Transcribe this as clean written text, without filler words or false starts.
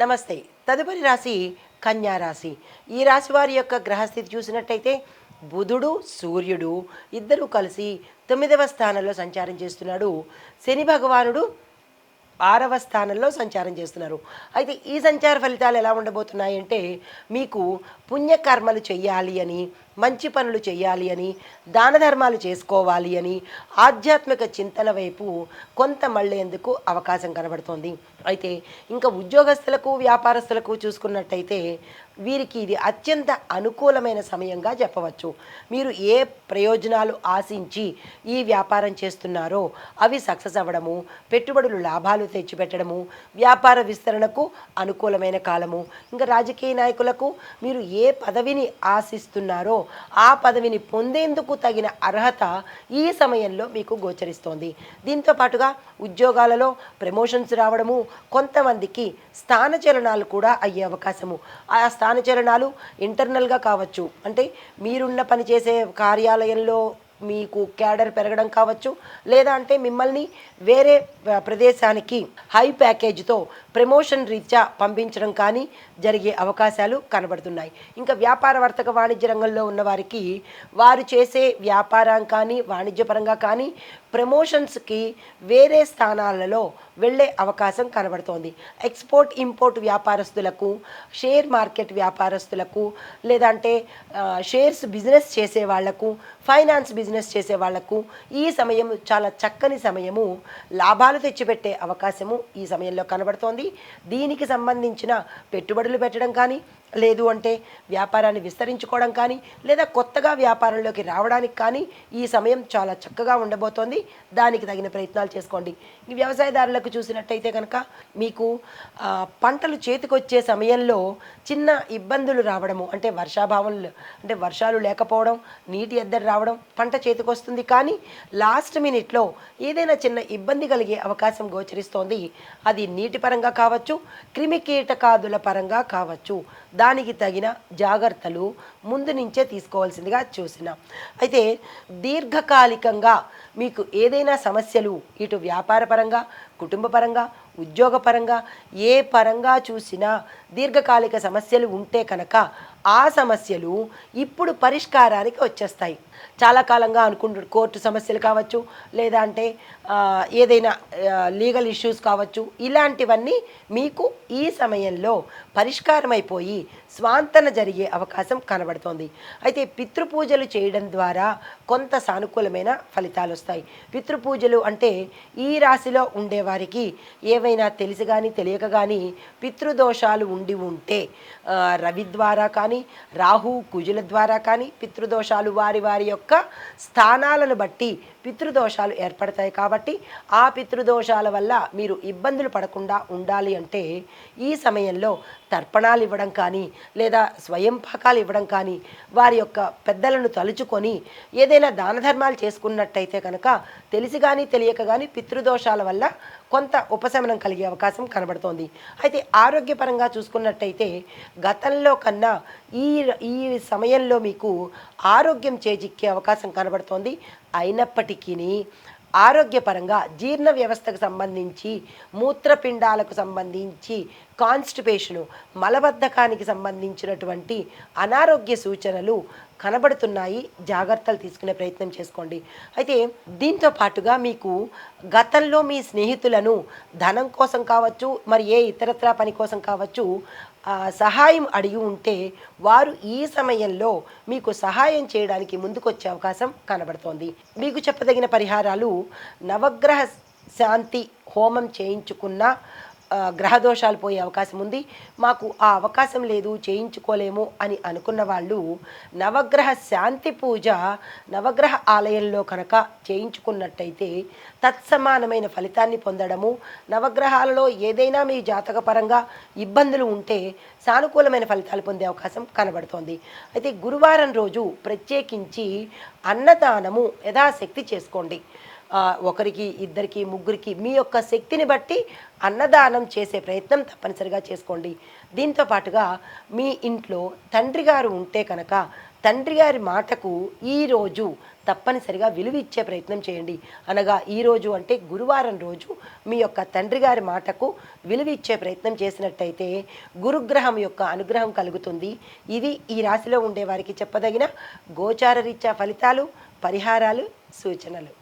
నమస్తే. తదుపరి రాశి కన్యా రాశి. ఈ రాశి వారి యొక్క గ్రహస్థితి చూసినట్టయితే బుధుడు, సూర్యుడు ఇద్దరూ కలిసి 9వ స్థానంలో సంచారం చేస్తున్నాడు. శని భగవానుడు 6వ స్థానంలో సంచారం చేస్తున్నారు. అయితే ఈ సంచార ఫలితాలు ఎలా ఉండబోతున్నాయి అంటే, మీకు పుణ్యకర్మలు చెయ్యాలి అని, మంచి పనులు చెయ్యాలి అని, దాన ధర్మాలు చేసుకోవాలి అని, ఆధ్యాత్మిక చింతన వైపు కొంత మళ్ళేందుకు అవకాశం కనబడుతోంది. అయితే ఇంకా ఉద్యోగస్తులకు, వ్యాపారస్తులకు చూసుకున్నట్టయితే వీరికి ఇది అత్యంత అనుకూలమైన సమయంగా చెప్పవచ్చు. మీరు ఏ ప్రయోజనాలు ఆశించి ఈ వ్యాపారం చేస్తున్నారో అవి సక్సెస్ అవ్వడము, పెట్టుబడులు లాభాలు తెచ్చిపెట్టడము, వ్యాపార విస్తరణకు అనుకూలమైన కాలము. ఇంకా రాజకీయ నాయకులకు మీరు ఏ పదవిని ఆశిస్తున్నారో ఆ పదవిని పొందేందుకు తగిన అర్హత ఈ సమయంలో మీకు గోచరిస్తోంది. దీంతో పాటుగా ఉద్యోగాలలో ప్రమోషన్స్ రావడము, కొంతమందికి స్థానచలనాలు కూడా అయ్యే అవకాశము. ఆ స్థానచలనాలు ఇంటర్నల్గా కావచ్చు, అంటే మీరున్న పనిచేసే కార్యాలయంలో మీకు క్యాడర్ పెరగడం కావచ్చు, లేదా అంటే మిమ్మల్ని వేరే ప్రదేశానికి హై ప్యాకేజ్తో ప్రమోషన్ రీత్యా పంపించడం కానీ జరిగే అవకాశాలు కనబడుతున్నాయి. ఇంకా వ్యాపార వర్తక వాణిజ్య రంగంలో ఉన్న వారికి వారు చేసే వ్యాపారం కానీ వాణిజ్యపరంగా కానీ ప్రమోషన్స్కి వేరే స్థానాలలో వెళ్ళే అవకాశం కనబడుతోంది. ఎక్స్పోర్ట్ ఇంపోర్ట్ వ్యాపారస్తులకు, షేర్ మార్కెట్ వ్యాపారస్తులకు, లేదంటే షేర్స్ బిజినెస్ చేసే వాళ్లకు, ఫైనాన్స్ బిజినెస్ చేసే వాళ్లకు ఈ సమయం చాలా చక్కని సమయము. లాభాలు తెచ్చిపెట్టే అవకాశము ఈ సమయంలో కనబడుతోంది. దీనికి సంబంధించిన పెట్టుబడులు పెట్టడం కానీ, లేదు అంటే వ్యాపారాన్ని విస్తరించుకోవడం కానీ, లేదా కొత్తగా వ్యాపారంలోకి రావడానికి కానీ ఈ సమయం చాలా చక్కగా ఉండబోతోంది. దానికి తగిన ప్రయత్నాలు చేసుకోండి. ఈ వ్యవసాయదారులకు చూసినట్టయితే కనుక మీకు పంటలు చేతికొచ్చే సమయంలో చిన్న ఇబ్బందులు రావడము, అంటే అంటే వర్షాలు లేకపోవడం, నీటి ఎద్దడి రావడం, పంట చేతికొస్తుంది కానీ లాస్ట్ మినిట్లో ఏదైనా చిన్న ఇబ్బంది కలిగే అవకాశం గోచరిస్తోంది. అది నీటి పరంగా కావచ్చు, క్రిమి కీటకాదుల పరంగా కావచ్చు. దానికి తగిన జాగ్రత్తలు ముందు నుంచే తీసుకోవాల్సిందిగా చూసినాం. అయితే దీర్ఘకాలికంగా మీకు ఏదైనా సమస్యలు ఇటు వ్యాపార పరంగా, కుటుంబ పరంగా, ఉద్యోగపరంగా ఏ పరంగా చూసినా దీర్ఘకాలిక సమస్యలు ఉంటే కనుక ఆ సమస్యలు ఇప్పుడు పరిష్కారానికి వచ్చేస్తాయి. చాలా కాలంగా కోర్టు సమస్యలు కావచ్చు, లేదా అంటే ఏదైనా లీగల్ ఇష్యూస్ కావచ్చు, ఇలాంటివన్నీ మీకు ఈ సమయంలో పరిష్కారం అయిపోయి స్వాంతన జరిగే అవకాశం కనబడుతోంది. అయితే పితృపూజలు చేయడం ద్వారా కొంత సానుకూలమైన ఫలితాలు వస్తాయి. పితృపూజలు అంటే ఈ రాశిలో ఉండేవారికి ఏవైనా తెలిసి కానీ తెలియక కానీ పితృదోషాలు ఉండి ఉంటే రవి ద్వారా కానీ, రాహు కుజుల ద్వారా కానీ పితృదోషాలు వారి వారి యొక్క స్థానాలను బట్టి పితృదోషాలు ఏర్పడతాయి. కాబట్టి ఆ పితృదోషాల వల్ల మీరు ఇబ్బందులు పడకుండా ఉండాలి అంటే ఈ సమయంలో తర్పణాలు ఇవ్వడం కానీ, లేదా స్వయం పాకాలు ఇవ్వడం కానీ, వారి యొక్క పెద్దలను తలుచుకొని ఏదైనా దాన ధర్మాలు చేసుకున్నట్టయితే కనుక తెలిసి కానీ తెలియక కానీ పితృదోషాల వల్ల కొంత ఉపశమనం కలిగే అవకాశం కనబడుతోంది. అయితే ఆరోగ్యపరంగా చూసుకున్నట్టయితే గతంలో కన్నా ఈ ఈ సమయంలో మీకు ఆరోగ్యం చేజిక్కే అవకాశం కనబడుతోంది. అయినప్పటికీ ఆరోగ్యపరంగా జీర్ణ వ్యవస్థకు సంబంధించి, మూత్రపిండాలకు సంబంధించి, కాన్స్టిపేషను, మలబద్ధకానికి సంబంధించినటువంటి అనారోగ్య సూచనలు కనబడుతున్నాయి. జాగ్రత్తలు తీసుకునే ప్రయత్నం చేసుకోండి. అయితే దీంతో పాటుగా మీకు గతంలో మీ స్నేహితులను ధనం కోసం కావచ్చు, మరి ఏ ఇతరత్రా పని కోసం కావచ్చు సహాయం అడిగి ఉంటే వారు ఈ సమయంలో మీకు సహాయం చేయడానికి ముందుకొచ్చే అవకాశం కనబడుతోంది. మీకు చెప్పదగిన పరిహారాలు: నవగ్రహ శాంతి హోమం చేయించుకున్న గ్రహదోషాలు పోయే అవకాశం ఉంది. మాకు ఆ అవకాశం లేదు, చేయించుకోలేము అని అనుకున్న వాళ్ళు నవగ్రహ శాంతి పూజ నవగ్రహ ఆలయంలో కనుక చేయించుకున్నట్టయితే తత్సమానమైన ఫలితాన్ని పొందడము, నవగ్రహాలలో ఏదైనా మీ జాతకపరంగా ఇబ్బందులు ఉంటే సానుకూలమైన ఫలితాలు పొందే అవకాశం కనబడుతోంది. అయితే గురువారం రోజు ప్రత్యేకించి అన్నదానము యథాశక్తి చేసుకోండి. ఒకరికి, ఇద్దరికి, ముగ్గురికి మీ యొక్క శక్తిని బట్టి అన్నదానం చేసే ప్రయత్నం తప్పనిసరిగా చేసుకోండి. దీంతో పాటుగా మీ ఇంట్లో తండ్రి గారు ఉంటే కనుక తండ్రి గారి మాటకు ఈరోజు తప్పనిసరిగా విలువ ఇచ్చే ప్రయత్నం చేయండి. అనగా ఈరోజు అంటే గురువారం రోజు మీ యొక్క తండ్రి గారి మాటకు విలువ ఇచ్చే ప్రయత్నం చేసినట్టయితే గురుగ్రహం యొక్క అనుగ్రహం కలుగుతుంది. ఇది ఈ రాశిలో ఉండే వారికి చెప్పదగిన గోచార రీత్యా ఫలితాలు, పరిహారాలు, సూచనలు.